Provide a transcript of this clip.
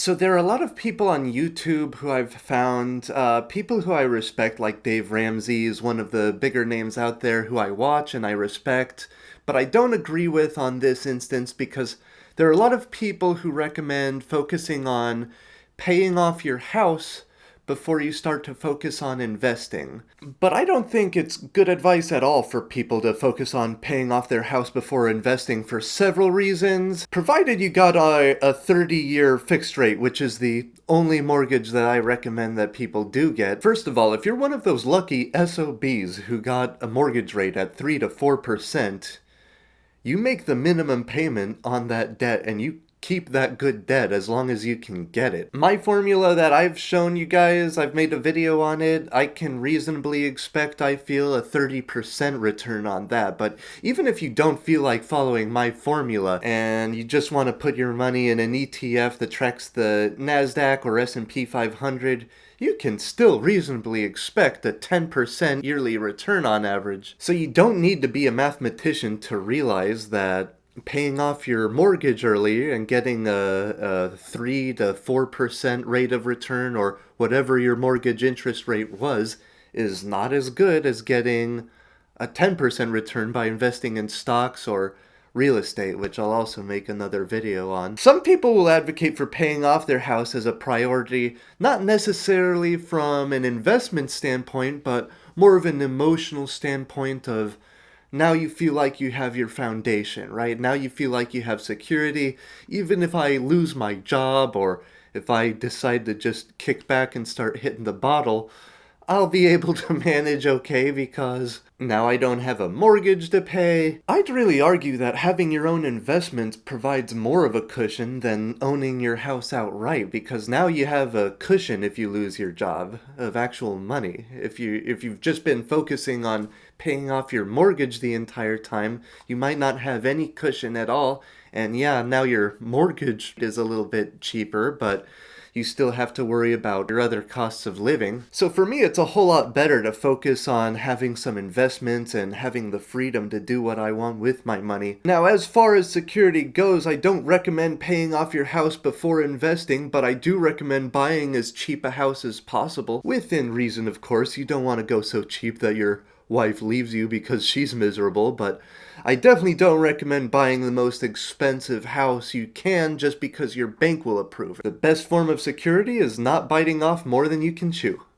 So there are a lot of people on YouTube who I've found, people who I respect, like Dave Ramsey is one of the bigger names out there who I watch and I respect, but I don't agree with on this instance because there are a lot of people who recommend focusing on paying off your house before you start to focus on investing. But I don't think it's good advice at all for people to focus on paying off their house before investing for several reasons. Provided you got a 30-year fixed rate, which is the only mortgage that I recommend that people do get. First of all, if you're one of those lucky SOBs who got a mortgage rate at 3 to 4%, you make the minimum payment on that debt and you keep that good debt as long as you can get it. My formula that I've shown you guys, I've made a video on it, I can reasonably expect, I feel, a 30% return on that. But even if you don't feel like following my formula and you just want to put your money in an ETF that tracks the NASDAQ or S&P 500, you can still reasonably expect a 10% yearly return on average. So you don't need to be a mathematician to realize that paying off your mortgage early and getting a 3 to 4% rate of return or whatever your mortgage interest rate was is not as good as getting a 10% return by investing in stocks or real estate, which I'll also make another video on. Some people will advocate for paying off their house as a priority, not necessarily from an investment standpoint, but more of an emotional standpoint of now you feel like you have your foundation, right? Now you feel like you have security. Even if I lose my job or if I decide to just kick back and start hitting the bottle, I'll be able to manage okay because now I don't have a mortgage to pay. I'd really argue that having your own investments provides more of a cushion than owning your house outright, because now you have a cushion if you lose your job of actual money. If you've just been focusing on paying off your mortgage the entire time, you might not have any cushion at all. And yeah, now your mortgage is a little bit cheaper, but you still have to worry about your other costs of living. So for me, it's a whole lot better to focus on having some investments and having the freedom to do what I want with my money. Now, as far as security goes, I don't recommend paying off your house before investing, but I do recommend buying as cheap a house as possible. Within reason, of course. You don't want to go so cheap that your wife leaves you because she's miserable, but I definitely don't recommend buying the most expensive house you can just because your bank will approve. The best form of security is not biting off more than you can chew.